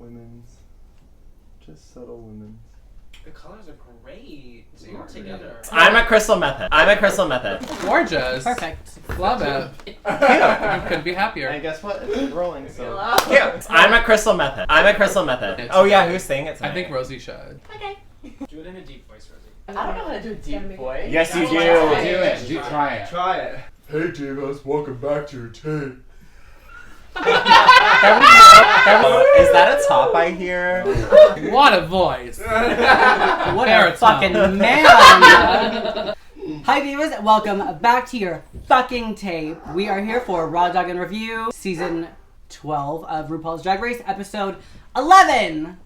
women's. Just subtle women's. The colors are great. They're all together. I'm a crystal method. Gorgeous. Perfect. Love it. Cute. Couldn't be happier. And guess what? It's rolling, so. Cute. I'm a crystal method. Oh yeah, who's saying it tonight? I think Rosie should. Okay. Do it in a deep voice, Rosie. I don't know how to do a deep voice. Yes, you do. Try it. Try it. Hey, divas, welcome back to your tape. Is that a top I hear? What a voice. What a fucking man. Hi divas, welcome back to your fucking tape. We are here for Raw Dog and Review, season 12 of RuPaul's Drag Race, episode 11.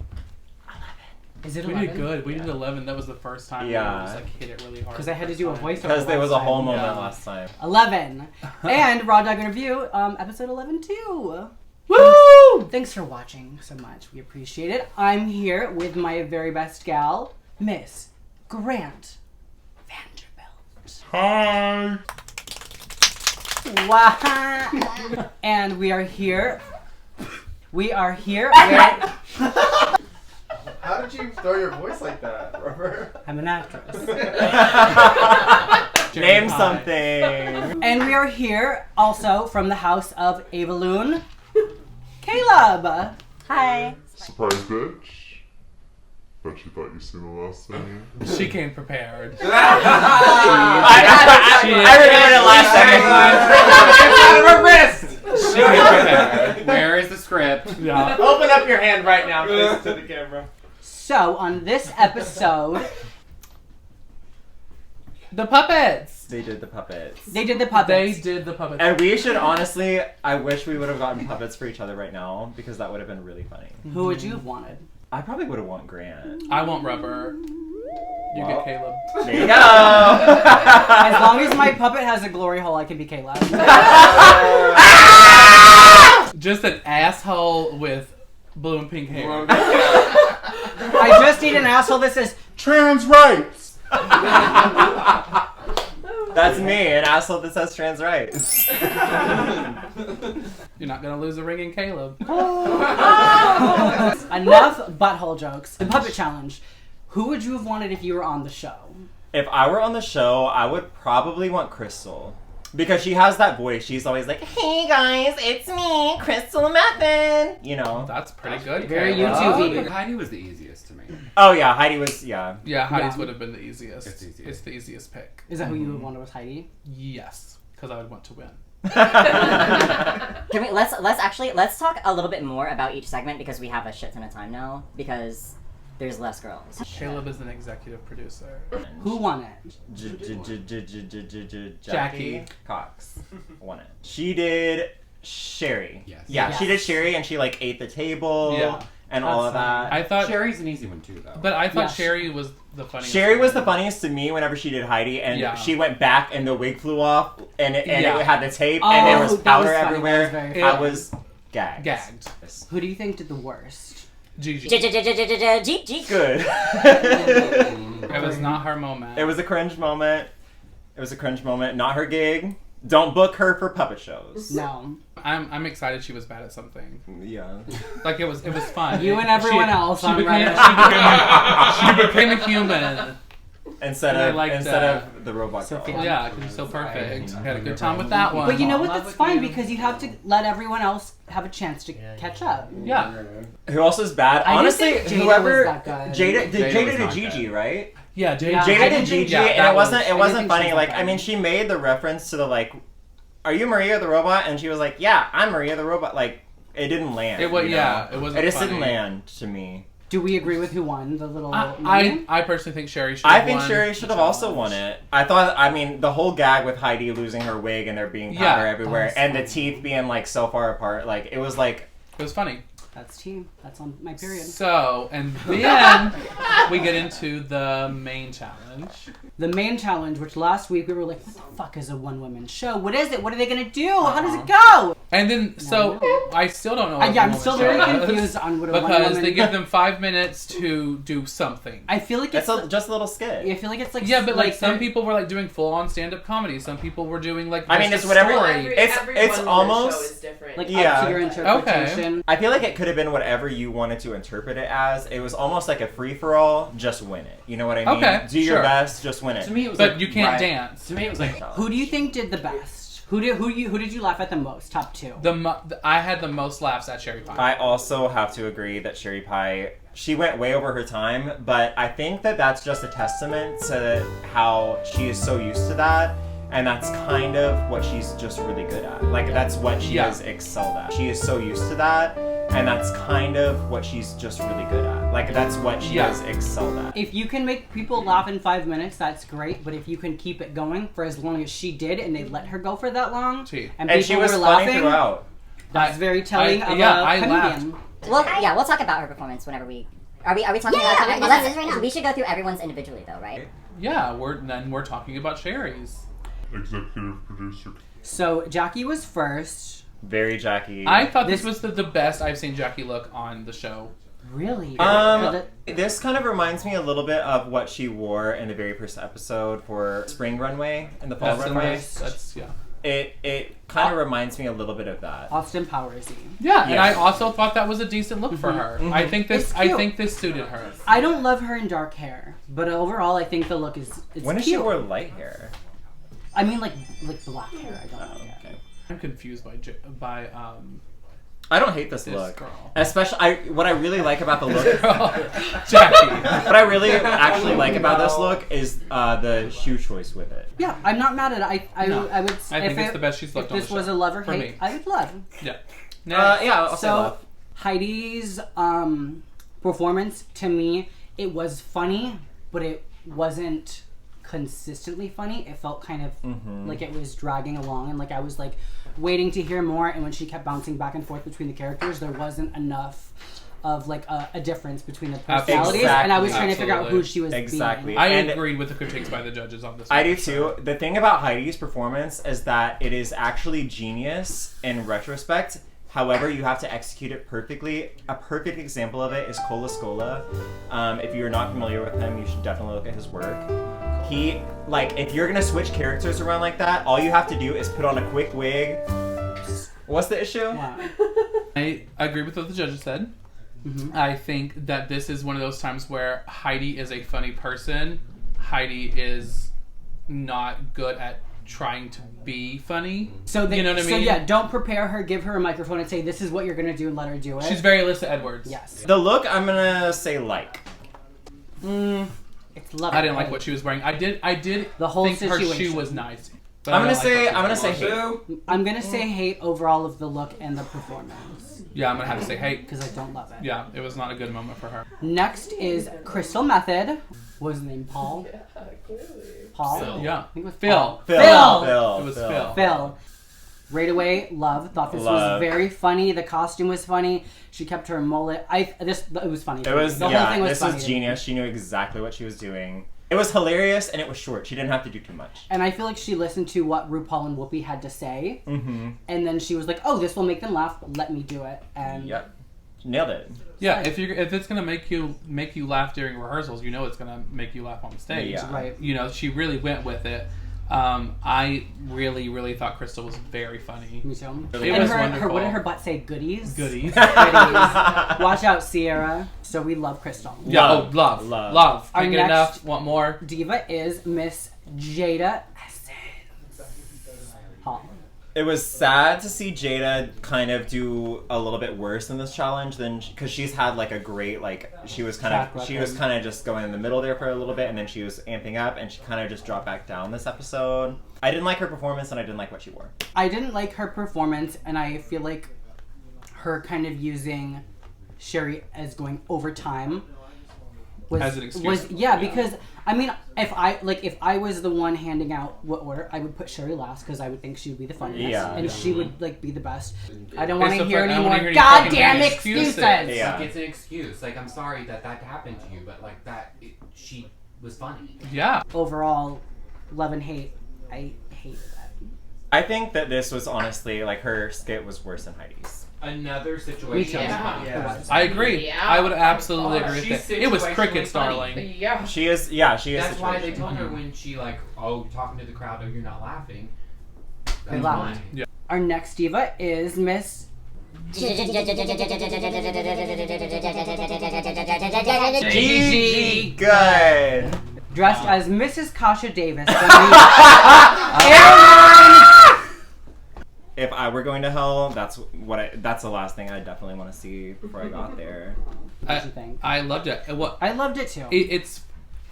Is it 11? We did good. We did 11. That was the first time we just like hit it really hard. Because I had to do a voiceover. Because there was a whole moment last time. 11. And Raw Dog and Review, episode 11 too. Woo! Thanks for watching so much. We appreciate it. I'm here with my very best gal, Miss Grant Vanderbilt. Hi. Wow. And we are here. With... How did you throw your voice like that, Robert? I'm an actress. Name something. And we are here also from the house of Avaloon, Caleb. Hi. Surprise, bitch. Bet you thought you seen the last thing. She came prepared. I remembered it last second. She came prepared. Where is the script? Yeah. Open up your hand right now, please, to the camera. So, on this episode... The puppets! They did the puppets. They did the puppets. And we should honestly, I wish we would have gotten puppets for each other right now, because that would have been really funny. Who would you have wanted? I probably would have wanted Grant. I want Rubber. You get Caleb. There you go! As long as my puppet has a glory hole, I can be Caleb. Just an asshole with blue and pink hair. I just need an asshole that says, Trans rights! That's me, an asshole that says trans rights. You're not gonna lose a ring in Caleb. Enough butthole jokes. The puppet challenge. Who would you have wanted if you were on the show? If I were on the show, I would probably want Crystal. Because she has that voice. She's always like, hey guys, it's me, Crystal Method. You know. That's pretty good. Very YouTube-y. Heidi was the easiest to me. Oh yeah, Heidi was, yeah. Yeah, Heidi's would have been the easiest. It's the easiest pick. Is that who you would want was Heidi? Yes, because I would want to win. Can we let's talk a little bit more about each segment because we have a shit ton of time now because there's less girls. Caleb is an executive producer. Who won it? Jackie Cox won it. She did Sherry. Yes. Yeah, Yes. she did Sherry and she like ate the table and all of that. I thought Sherry's an easy one too, though. But I thought Yeah. Sherry was the funniest. Sherry was the funniest to me whenever she did Heidi, and she went back and the wig flew off, and it had the tape, and there was that powder was funny. everywhere. That was very I funny. was gagged. Who do you think did the worst? Gigi. Gigi. Good. It was not her moment. It was a cringe moment. Not her gig. Don't book her for puppet shows. No. I'm excited she was bad at something. Yeah. Like it was fun. You and everyone else. She became a human. Instead of the robot girl. Yeah, because you're so perfect. I had a good time with that one. But you know what? That's fine because you have to let everyone else have a chance to catch up. Yeah. Who else is bad? I Honestly, didn't think Jada whoever was that good. Jada was did not Gigi, good. right? Yeah, Jada. Yeah. Jada I did didn't Gigi, think- and it wasn't I funny. think she was Like, that I mean, she made the reference to the like, "Are you Maria the robot?" And she was like, "Yeah, I'm Maria the robot." Like, it didn't land. It was you know? yeah. It wasn't. It just funny. didn't land to me. Do we agree with who won the little? I personally think Sherry should. I think Sherry should have also won it. I mean, the whole gag with Heidi losing her wig and there being powder everywhere, and the teeth being like so far apart, like it was like it was funny. That's team. That's on my period. So, and then we get into the main challenge. The main challenge, which last week we were like, what the fuck is a one-woman show? What is it? What are they going to do? How does it go? And then, I still don't know what I'm still very confused on what a one-woman... Because they give them 5 minutes to do something. I feel like it's... just a little skit. I feel like it's like... Yeah, but like some people were like doing full-on stand-up comedy. Some people were doing like... I mean, it's whatever... Story. It's almost... Show is different. Like up to your interpretation. I feel like it could could have been whatever you wanted to interpret it as. It was almost like a free-for-all, just win it. You know what I mean? Okay, Do your sure. best, just win it. To me, it was But like, you can't right. dance. To me, it was like, Who do you think did the best? Who did you laugh at the most? Top 2. I had the most laughs at Cherry Pie. I also have to agree that Sherry Pie, she went way over her time, but I think that that's just a testament to how she is so used to that, and that's kind of what she's just really good at. Like, that's what she has excelled at. She is so used to that, and that's kind of what she's just really good at. Like, that's what she has excelled at. If you can make people laugh in 5 minutes, that's great. But if you can keep it going for as long as she did, and they let her go for that long, and people she was were funny laughing, throughout. that's very telling of a laughed. comedian. Well, yeah, we'll talk about her performance whenever we... Are we talking about... Yeah, let's right now. We should go through everyone's individually, though, right? Yeah, we're talking about Sherry's. Executive producer. So Jackie was first. Very Jackie. I thought this was the best I've seen Jackie look on the show. Really? This kind of reminds me a little bit of what she wore in the very first episode for Spring Runway and the Fall Runway. That's yeah. It kind of reminds me a little bit of that. Austin Powersy. Yeah, and I also thought that was a decent look for her. Mm-hmm. I think this suited her. I don't love her in dark hair, but overall I think the look is When cute. did she wear light hair? I mean like black hair. I don't know. Okay. I'm confused by I don't hate this look. Girl. Especially, what I really like about the look... Jackie. What I really actually like about this look is the shoe choice with it. Yeah, I'm not mad at it. I would. I think it's the best she's looked on the If this was show, a love or for hate, me. I would love. Yeah. Yeah, I'll say So love. Heidi's performance, to me, it was funny, but it wasn't consistently funny. It felt kind of like it was dragging along, and like I was like waiting to hear more, and when she kept bouncing back and forth between the characters, there wasn't enough of like a difference between the personalities, and I was trying to figure out who she was being. I agreed with the critiques by the judges on this one. I do too. The thing about Heidi's performance is that it is actually genius in retrospect. However, you have to execute it perfectly. A perfect example of it is Cola Scola. If you're not familiar with him, you should definitely look at his work. He, like, if you're gonna switch characters around like that, all you have to do is put on a quick wig. What's the issue? Yeah. I agree with what the judges said. I think that this is one of those times where Heidi is a funny person. Heidi is not good at trying to be funny. So you know what I mean? So yeah, don't prepare her, give her a microphone and say, this is what you're gonna do, and let her do it. She's very Alyssa Edwards. Yes. The look, I'm gonna say like. It's lovely. I didn't like what she was wearing. I did The whole think her situation. shoe was nice. but I'm I gonna don't say like I'm what gonna she say was wearing. hate. I'm gonna say hate overall of the look and the performance. Yeah, I'm gonna have to say hate. Because I don't love it. Yeah, it was not a good moment for her. Next is Crystal Method. What was his name? Paul? Paul? Phil. Yeah. I think it was Phil. Paul. Phil. It was Phil. Phil. Right away, love. Thought this was very funny. The costume was funny. She kept her mullet. It was funny. It was the whole thing was this funny. was genius. She knew exactly what she was doing. It was hilarious and it was short. She didn't have to do too much. And I feel like she listened to what RuPaul and Whoopi had to say, Mm-hmm. and then she was like, "Oh, this will make them laugh. Let me do it." And Yep. Nailed it. Yeah, if it's gonna make you laugh during rehearsals, you know it's gonna make you laugh on the stage. Yeah. Right. You know, she really went with it. I really thought Crystal was very funny. Me too. It And was her, wonderful. what did her butt say? Goodies. Goodies. Goodies. Watch out, Sierra. So we love Crystal. Yeah, Love. love. Our Can't get next- enough. Want more? Diva is Miss Jada Essence. Paul. It was sad to see Jada kind of do a little bit worse in this challenge than because she's had like a great she was kind of just going in the middle there for a little bit, and then she was amping up and she kind of just dropped back down this episode. I didn't like her performance and I didn't like what she wore. I didn't like her performance, and I feel like her kind of using Sherry as going over time was As an excuse. because I mean, if I was the one handing out what order, I would put Sherry last because I would think she would be the funniest, and she would be the best. I don't want to hear any more goddamn excuses. Yeah. Like, it's an excuse. Like, I'm sorry that happened to you, but like she was funny. Yeah. Overall, love and hate. I hated that. I think that this was honestly like her skit was worse than Heidi's. Another situation. Yeah. I agree. Yeah. I would absolutely agree She's with that. It was situationally crickets, funny. darling. Yeah. She is That's why they situational. told her when she talking to the crowd, oh, you're not laughing. They That's laughed. fine. Our next diva is Miss Gigi, good. Dressed as Mrs. Kasha Davis. If I were going to hell, that's the last thing I definitely want to see before I got there. What do you think? I loved it. I loved it too.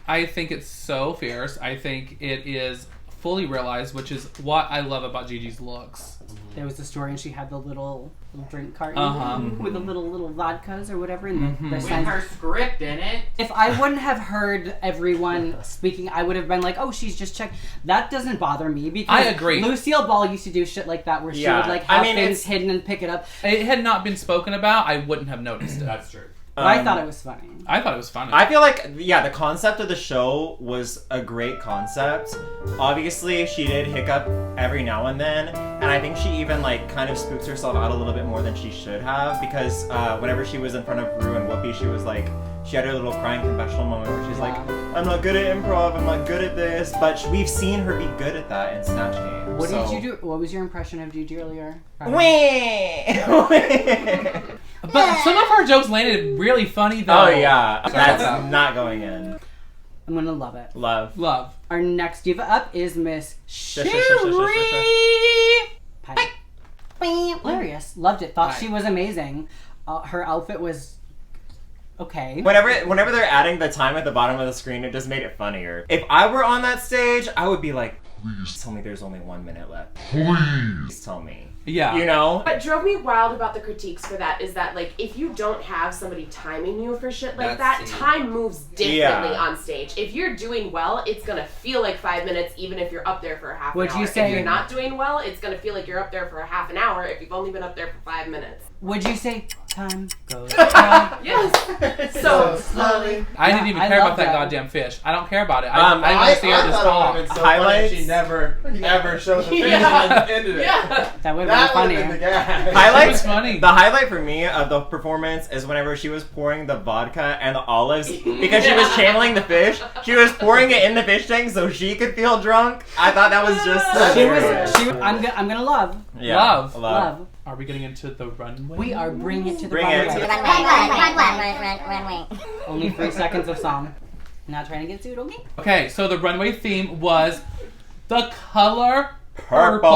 I think it's so fierce. I think it is fully realized, which is what I love about Gigi's looks. There was the story, and she had the little drink carton with the little vodkas or whatever, and the With her script in it. If I wouldn't have heard everyone speaking, I would have been like, "Oh, she's just checked." That doesn't bother me because I agree. Lucille Ball used to do shit like that, where she would like have things hidden and pick it up. It had not been spoken about, I wouldn't have noticed it. That's true. But I thought it was funny. I thought it was funny. I feel like, the concept of the show was a great concept. Obviously, she did hiccup every now and then, and I think she even, like, kind of spooks herself out a little bit more than she should have, because whenever she was in front of Rue and Whoopi, she was like, she had her little crying confessional moment where she's like, I'm not good at improv, I'm not good at this, but we've seen her be good at that in Snatch Game. What did you do? What was your impression of Gigi earlier? But some of her jokes landed really funny, though. Oh, yeah. That's not going in. I'm gonna love it. Love. Our next diva up is Miss Sherry. Pipe. Hilarious. Loved it. Thought she was amazing. Her outfit was okay. Whenever they're adding the time at the bottom of the screen, it just made it funnier. If I were on that stage, I would be like, please tell me there's only 1 minute left. Please tell me. Yeah. You know? What drove me wild about the critiques for that is that, like, if you don't have somebody timing you for shit like that, time moves differently on stage. If you're doing well, it's gonna feel like 5 minutes even if you're up there for a half an hour. You say, if you're not doing well, it's gonna feel like you're up there for a half an hour if you've only been up there for 5 minutes. Would you say time goes by? Yes. So slowly. I didn't even care about that goddamn fish. I don't care about it. I want to see her just talk. So highlights. She never showed the fish and ended it. That would have been funny. Highlights. Funny. The highlight for me of the performance is whenever she was pouring the vodka and the olives because she was channeling the fish. She was pouring it in the fish tank so she could feel drunk. I thought that was just. She was. I'm gonna love. Yeah, Love. Are we getting into the runway? We are bringing it to the Bring it runway. to the Runway. Only 3 seconds of song. Not trying to get sued, okay? Okay, so the runway theme was the color purple.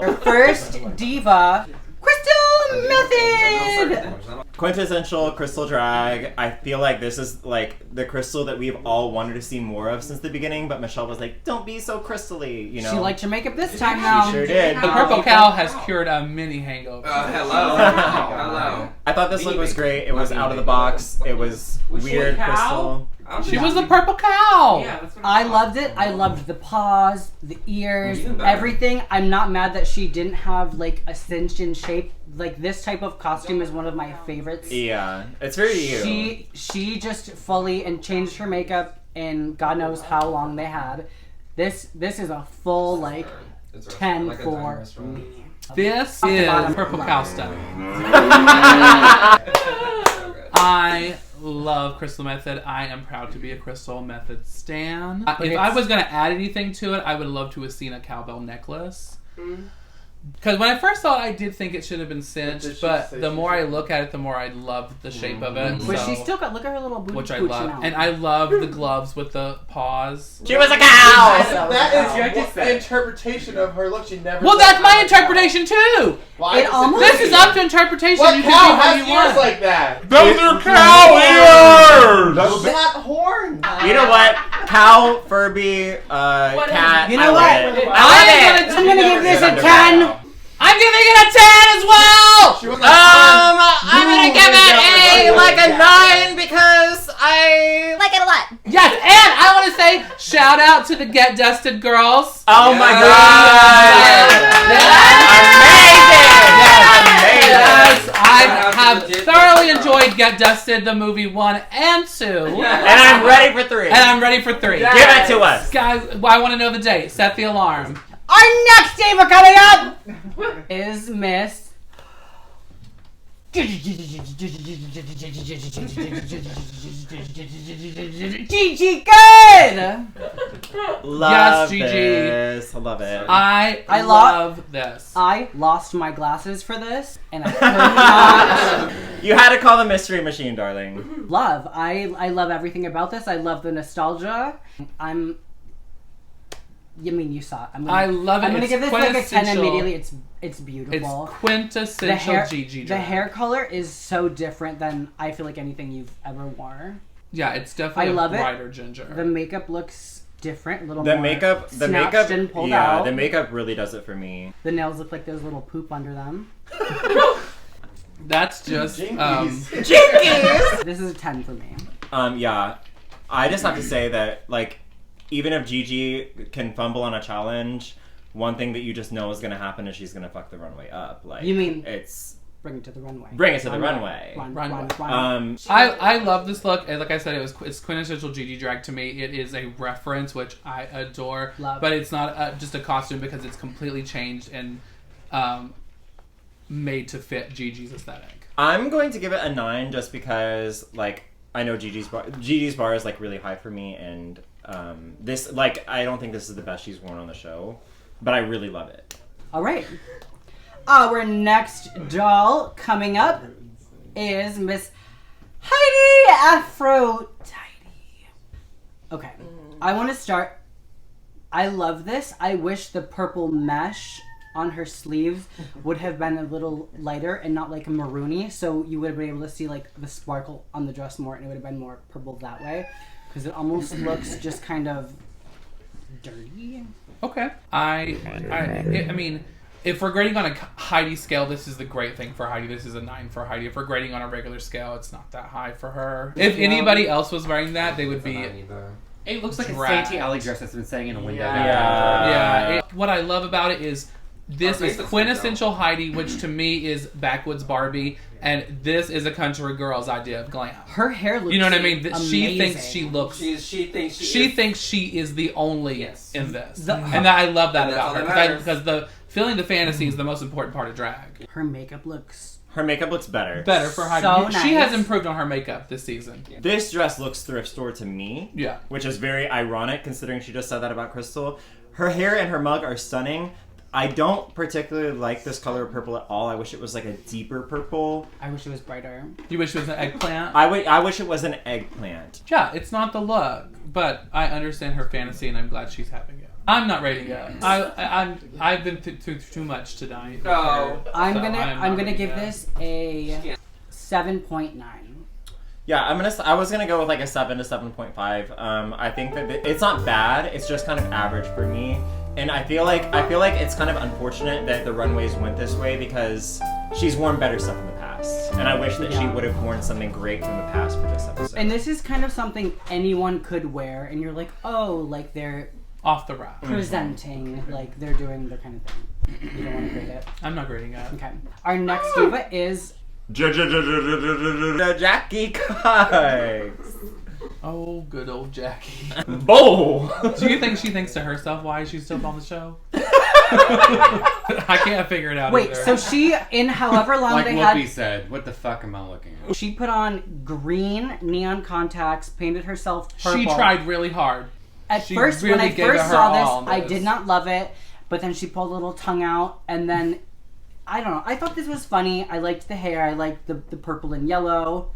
Our first diva, Crystal Method! Quintessential Crystal drag. I feel like this is like the Crystal that we've all wanted to see more of since the beginning, but Michelle was like, don't be so crystally, you know? She liked your makeup this time now. She sure did. The purple cow has cured a mini hangover. Hello. Hello. I thought this look was great. It was out of the box. It was weird Crystal. She was the purple cow. Yeah, that's what I loved it. I loved the paws, the ears, everything. I'm not mad that she didn't have like a cinched in shape. Like this type of costume is one of my favorites. Yeah, it's very you. She just fully and changed her makeup, and God knows how long they had. This is a full like 10 for me. This is purple cow stuff. I love Crystal Method. I am proud to be a Crystal Method stan. If I was going to add anything to it, I would love to have seen a cowbell necklace. Because when I first saw it, I did think it should have been cinched, but the more I look at it, the more I love the shape of it. But so, she's still got, look at her little booty. which I love. And I love the gloves with the paws. She was a cow! That is the interpretation of her look. She never. Well, that's my interpretation too! This is up to interpretation. What You cow can do has what you ears want. like that? Those are cow ears! Those not horns. You know what? Cow, Furby, cat. You know what? I love it. I'm gonna give this a 10. I'm giving it a 10 as well! I'm gonna give it a 9 because I Like it a lot. Yes, and I want to say shout out to the Get Dusted girls. Oh my god! Amazing! Yes, I have thoroughly enjoyed Get Dusted, the movie 1 and 2. And I'm ready for 3. And I'm ready for 3. Give it to us. Guys, I want to know the date. Set the alarm. Our next diva coming up is Miss Gigi, good. Love Gigi. this. I love it. I love this. I lost my glasses for this, and I could not. You had to call the mystery machine, darling. Love. I love everything about this. I love the nostalgia. You saw it. I love it. I'm gonna It's give this like a 10 quintessential- immediately. It's beautiful. It's quintessential Gigi The drag. hair color is so different than I feel like anything you've ever worn. Yeah, it's definitely I love a it. brighter ginger. The makeup looks different, a little The more makeup, snatched and pulled yeah, out. the makeup really does it for me. The nails look like there's little poop under them. That's just Jinkies! This is a 10 for me. Yeah. I just have to say that, like, even if Gigi can fumble on a challenge, one thing that you just know is gonna happen is she's gonna fuck the runway up. Like, You mean it's bring it to the runway? Bring it to the runway. Run. I love this look, and like I said, it's quintessential Gigi drag to me. It is a reference, which I adore, Love. but it's not just a costume because it's completely changed and made to fit Gigi's aesthetic. I'm going to give it a 9 just because, like, I know Gigi's bar is, like, really high for me, and this, like, I don't think this is the best she's worn on the show, but I really love it. All right. Our next doll coming up is Miss Heidi Aphrodite. Okay, I want to start. I love this. I wish the purple mesh on her sleeves would have been a little lighter and not like a maroony, so you would have been able to see like the sparkle on the dress more, and it would have been more purple that way, because it almost looks just kind of dirty. Okay. I mean, if we're grading on a Heidi scale, this is the great thing for Heidi. This is a 9 for Heidi. If we're grading on a regular scale, it's not that high for her. If anybody else was wearing that, they would be... It looks like drag. a Santee Alley dress that's been sitting in a window. Yeah. What I love about it is this is quintessential Heidi, which to me is backwoods Barbie, and this is a country girl's idea of glam. Her hair looks, you know what I mean? amazing. She thinks she looks. She thinks she is the only in this, and I love that about her because the feeling the fantasy is the most important part of drag. Her makeup looks better. Better for Heidi. So nice. She has improved on her makeup this season. Yeah. This dress looks thrift store to me. Yeah. Which is very ironic considering she just said that about Crystal. Her hair and her mug are stunning. I don't particularly like this color of purple at all. I wish it was like a deeper purple. I wish it was brighter. You wish it was an eggplant? I wish it was an eggplant. Yeah, it's not the look, but I understand her fantasy and I'm glad she's having it. I'm not rating it. I've been through too much tonight. No. I'm gonna give this a 7.9. Yeah, I was gonna go with like a 7 to 7.5. I think that it's not bad. It's just kind of average for me, and I feel like it's kind of unfortunate that the runways went this way because she's worn better stuff in the past, and I wish that she would have worn something great from the past for this episode. And this is kind of something anyone could wear, and you're like, oh, like they're off the rack, presenting, like they're doing their kind of thing. You don't want to grade it. I'm not grading it. Okay. Our next diva is Jackie Cox. Oh, good old Jackie. Bo! Do you think she thinks to herself, why is she still on the show? I can't figure it out. Wait, either. so she, in however long like they Whoopi had... said, what the fuck am I looking at? She put on green neon contacts, painted herself purple. She tried really hard. When I first saw this, I did not love it, but then she pulled a little tongue out, and then, I don't know, I thought this was funny. I liked the hair, I liked the purple and yellow.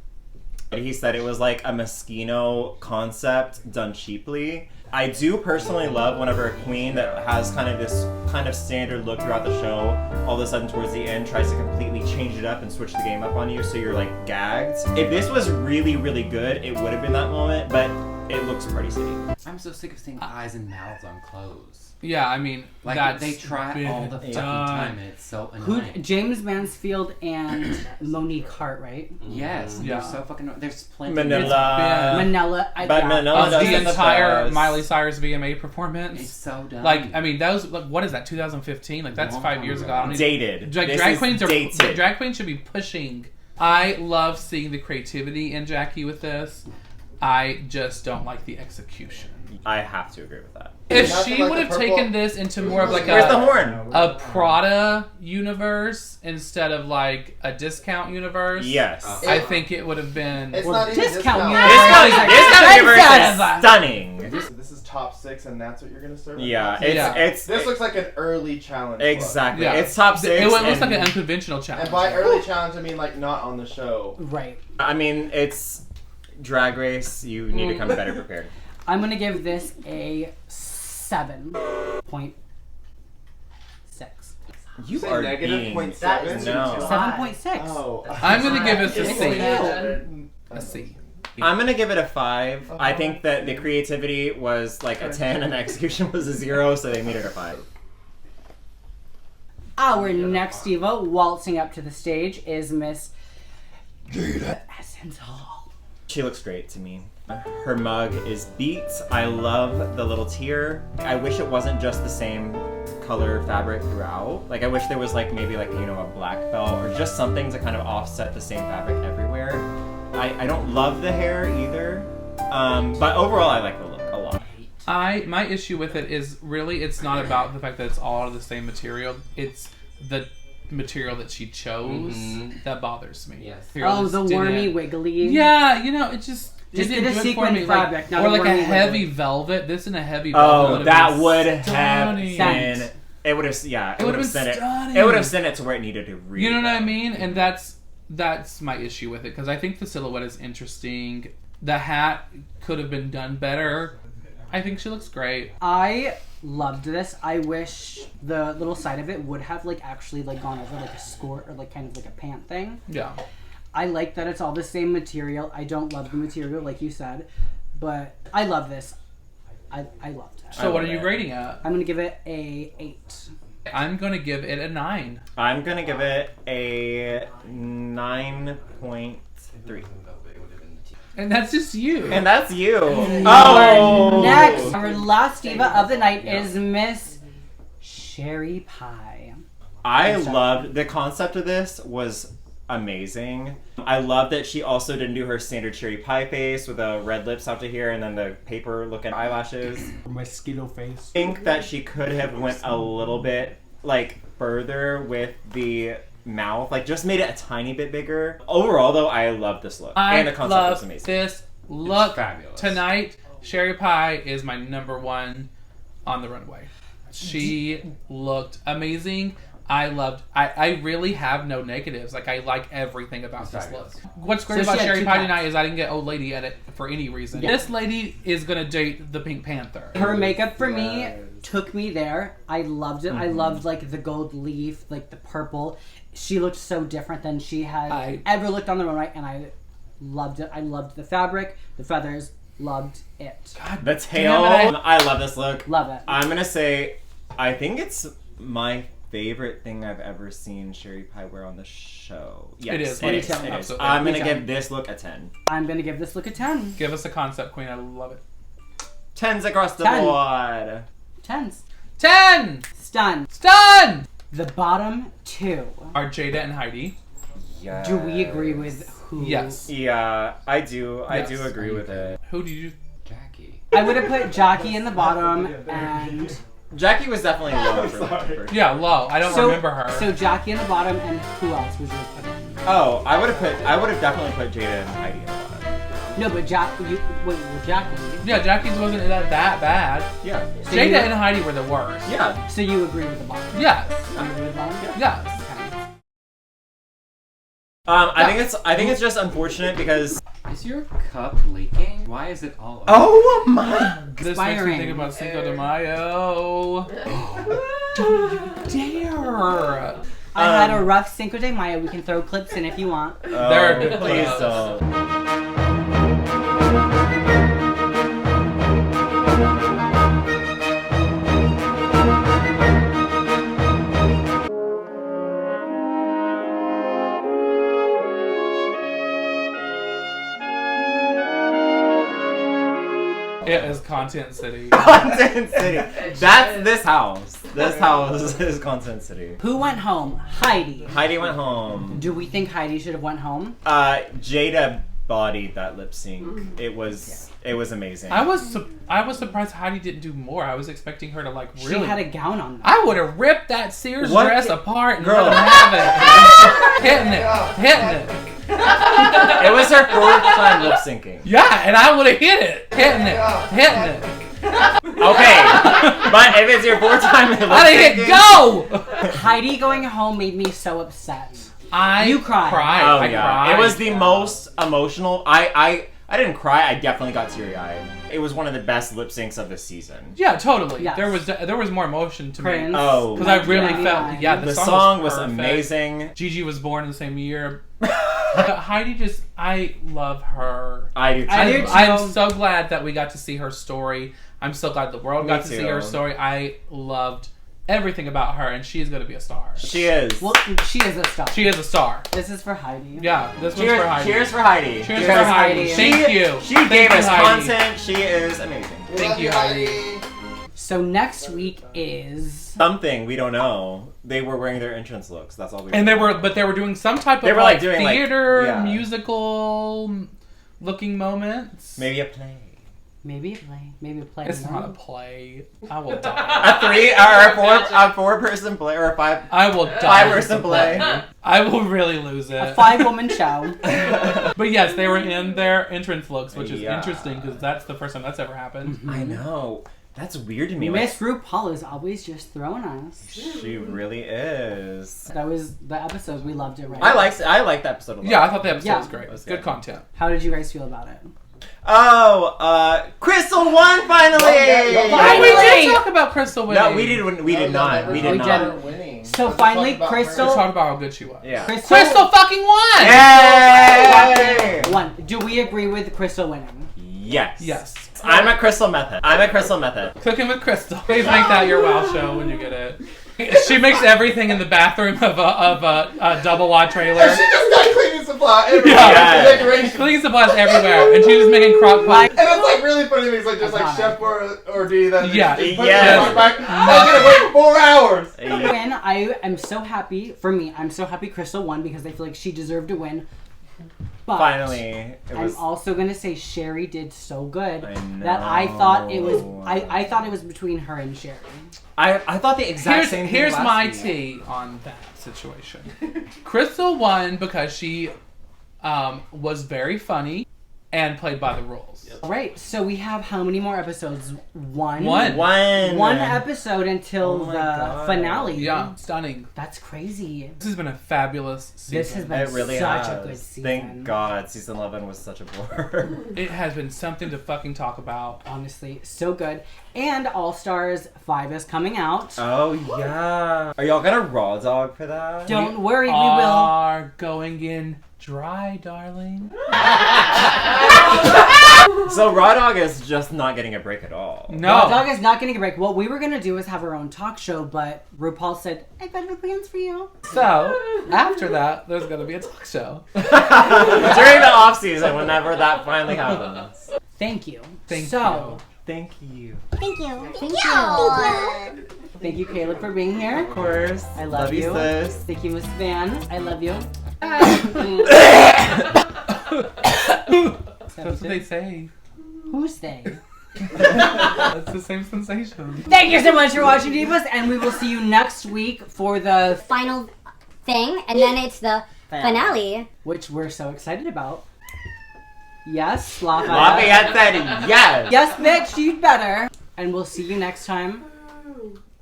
He said it was like a Moschino concept done cheaply. I do personally love whenever a queen that has kind of this kind of standard look throughout the show, all of a sudden towards the end tries to completely change it up and switch the game up on you so you're like gagged. If this was really, really good, it would have been that moment, but it looks Party City. I'm so sick of seeing eyes and mouths on clothes. Yeah, I mean, like they try all the fucking time, and it's so annoying. James Mansfield and Monique Hart, right? Yes, yeah. They're so fucking. There's plenty. Manila. Manila. Manila the entire best. Miley Cyrus VMA performance. It's so dumb. Like, I mean, that was what is that? 2015? Like that's 5 years ago. I don't Dated. Drag queens should be pushing. I love seeing the creativity in Jackie with this. I just don't like the execution. I have to agree with that. If Nothing she like would the have purple- taken this into more of like Where's the horn? a Prada universe instead of like a discount universe, Yes. I think it would have been. It's Well, not even discount discount. Discount universe is Expensive. stunning. This is top 6, and that's what you're gonna serve. Yeah, Yeah. it's This looks like an early challenge. exactly. Yeah. It's top 6. It looks like and- an unconventional challenge. And by early challenge, I mean like not on the show. Right. I mean, it's Drag Race. You need to come better prepared. I'm gonna give this a 7.6. You Say are negative being 0.7? no. 7.6. Oh. I'm gonna give it a It's C. a A C. I'm gonna give it a 5. I think that the creativity was like a 10 and the execution was a 0, so they made it a 5. Our next diva waltzing up to the stage is Miss Jada Essence Hall. She looks great to me. Her mug is beat. I love the little tear. I wish it wasn't just the same color fabric throughout. Like I wish there was like maybe like, you know, a black belt or just something to kind of offset the same fabric everywhere. I don't love the hair either. But overall I like the look a lot. My issue with it is really it's not about the fact that it's all the same material. It's the material that she chose that bothers me. Yes. Oh, the Didn't- wormy wiggly. Yeah, you know, it just Just didn't get a do it for sequin me. fabric, Like, not or a like a wormy heavy wiggly. velvet. This in a heavy velvet. Oh, would've that been would have stunning. been. It would have, yeah. It It would would've have been sent it. stunning. It would have sent it to where it needed to. Really You know what I go. mean? And that's my issue with it because I think the silhouette is interesting. The hat could have been done better. I think she looks great. I loved this. I wish the little side of it would have like actually like gone over like a skirt or like kind of like a pant thing. Yeah. I like that it's all the same material. I don't love the material like you said, but I love this. I loved it. So what are love you it. rating it? I'm gonna give it a 8. I'm gonna give it a 9. I'm gonna give it a 9.3. And that's just you. And that's you. Our next, our last diva of the night is Miss Sherry Pie. I loved the concept of this was amazing. I love that she also didn't do her standard cherry pie face with the red lips out to here and then the paper looking eyelashes. Mosquito face. I think that she could have went a little bit like further with the mouth, like just made it a tiny bit bigger. Overall though, I love this look. I And the concept love was amazing. this look. It's fabulous. Tonight, Sherry Pie is my number 1 on the runway. She looked amazing. I really have no negatives. Like, I like everything about this look. What's great So she about had Sherry 2 Pie cuts. tonight is I didn't get old lady edit for any reason. Yeah. This lady is gonna date the Pink Panther. Her makeup for me took me there. I loved it. I loved like the gold leaf, like the purple. She looked so different than she had ever looked on the runway, and I loved it. I loved the fabric, the feathers, loved it. The tail, damn it, I love this look. Love it. I'm gonna say, I think it's my favorite thing I've ever seen Sherry Pie wear on the show. Yes, It is. It is. Absolutely. It is. I'm gonna Me give too. this look a 10. I'm gonna give this look a 10. Give us a concept queen. I love it. 10s across the 10. board. 10s. 10. Stun. Stun. The bottom 2. Are Jada and Heidi? Yeah. Do we agree with who? Yes. Yeah, I do. I Yes. do agree with it. Who do you? Jackie. I would have put Jackie in the bottom, and Jackie was definitely low for that. Yeah, low. I don't remember her. So Jackie in the bottom, and who else was your put? Oh, I would have definitely put Jada and Heidi in the bottom. No, but Jackie. Jackie. Yeah, Jackie's wasn't that bad. Yeah. So Jada you- and Heidi were the worst. Yeah. So you agree with the bottom? Yes. You agree with the bottom? Yes. Okay. I think it's just unfortunate because. Is your cup leaking? Why is it all over? Oh my! This makes me think about Cinco de Mayo. Don't you dare! I had a rough Cinco de Mayo. We can throw clips in if you want. There are good Please clips. don't. It is Content City. Content City. That's this house. This house is Content City. Who went home? Heidi. Heidi went home. Do we think Heidi should have went home? Jada embodied that lip sync. It was amazing. I was surprised Heidi didn't do more. I was expecting her to like really. She had a gown on. I would have ripped that Sears What? dress apart and Girl. let them have it. hitting it. It was her fourth time lip syncing. Yeah, and I would have hit it. Hitting it. Okay, but if it's your fourth time lip I'd have hit go. Heidi going home made me so upset. You cried. Oh I yeah, cried. it was the most emotional. I didn't cry. I definitely got teary eyed. It was one of the best lip syncs of the season. Yeah, totally. Yes. there was more emotion to Prince. me. Oh, Because I really Yeah. felt the song song was perfect. amazing. Gigi was born in the same year. But Heidi I love her. I do too. I do too. I'm so glad that we got to see her story. I'm so glad the world got to see her too. story. I loved everything about her, and she's going to be a star. She is. Well, she is a star. She is a star. This is for Heidi. Yeah, this one's Cheers, for Heidi. cheers for Heidi. Cheers Cheers, for Heidi. Heidi. Thank you. She Thank gave you, us Heidi. content. She is amazing. Thank you, Heidi. So next week is Something we don't know. They were wearing their entrance looks. That's all we. And know. they were doing some type of They were, like, doing, like, theater yeah. musical looking moments. Maybe a play. maybe a play. Maybe a play. It's no? not a play. I will die. A 3 or a 4-person play or a 5. I will die. 5-person play. I will really lose A it. 5-woman show. But yes, they were in their entrance looks, which is Yeah. interesting because that's the first time that's ever happened. I know. That's weird to me. Miss RuPaul is always just throwing us. She really is. That was the episode. We loved it, right? I liked the episode a lot. Yeah, I thought the episode Yeah. was great. It was Good good. content. How did you guys feel about it? Oh, Crystal won finally. Oh, we did talk about Crystal winning. No, we did. We did not. We did We not. did. Winning. So finally, We Crystal. talked about how good she was. Yeah. Crystal fucking won! Yay! One. Do we agree with Crystal winning? Yes. Yes. I'm a Crystal Method. Cooking with Crystal. Please make that your WoW show when you get it. She makes everything in the bathroom of a double wide trailer. And she just got cleaning supply everywhere. Yeah. Decorations. Cleaning supplies everywhere, and she was making crock pot. And it's like really funny things like just like Chef or D that Yeah. just put Yes. it back. I was gonna wait 4 hours. Win. I am so happy. For me, I'm so happy Crystal won because I feel like she deserved to win. But Finally, it was. I'm also gonna say Sherry did so good I that I thought it was. know. I thought it was between her and Sherry. I thought the exact same thing. Here's last my week. tea on that situation. Crystal won because she was very funny and played by the rules. All right. So we have how many more episodes? One. One Episode until Oh my the God. finale. Yeah, stunning. That's crazy. This has been a fabulous season. This has been It really such has. a good season. Thank God, season 11 was such a blur. It has been something to fucking talk about. Honestly, so good. And All Stars 5 is coming out. Oh yeah. Are y'all gonna raw dog for that? Don't worry, we will. Are going in dry, darling. So raw dog is just not getting a break at all. No. Dog is not getting a break. What we were gonna do is have our own talk show, but RuPaul said, "I got other plans for you." So, after that, there's going to be a talk show. During the off season, whenever that finally happens. Thank you. Thank so, Thank you. thank you, Caleb, for being here. Of course. I love you. sis. Thank you, Miss Van. I love you. That's what they say. Who's they? That's the same sensation. Thank you so much for watching, Divas, and we will see you next week for the Final thing, and then it's the finale. which we're so excited about. Yes, Lafayette. Lafayette said yes. Yes, bitch, you'd better. And we'll see you next time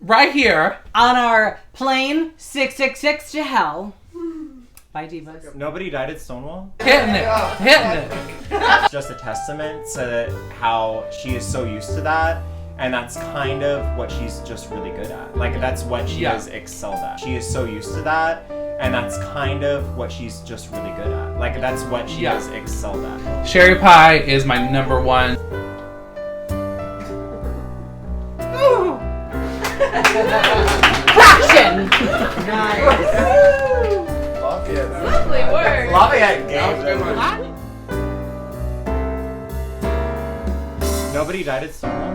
Right here. on our plane 666 to hell. Bye, Divas. Nobody died at Stonewall? Hitting it. It's just a testament to how she is so used to that. And that's kind of what she's just really good at. Like, that's what she has excelled at. She is so used to that. And that's kind of what she's just really good at. Like, that's what she has excelled at. Sherry pie is my number one. Fraction! Lovely work. Lafayette gave them. Nobody died at Stonewall?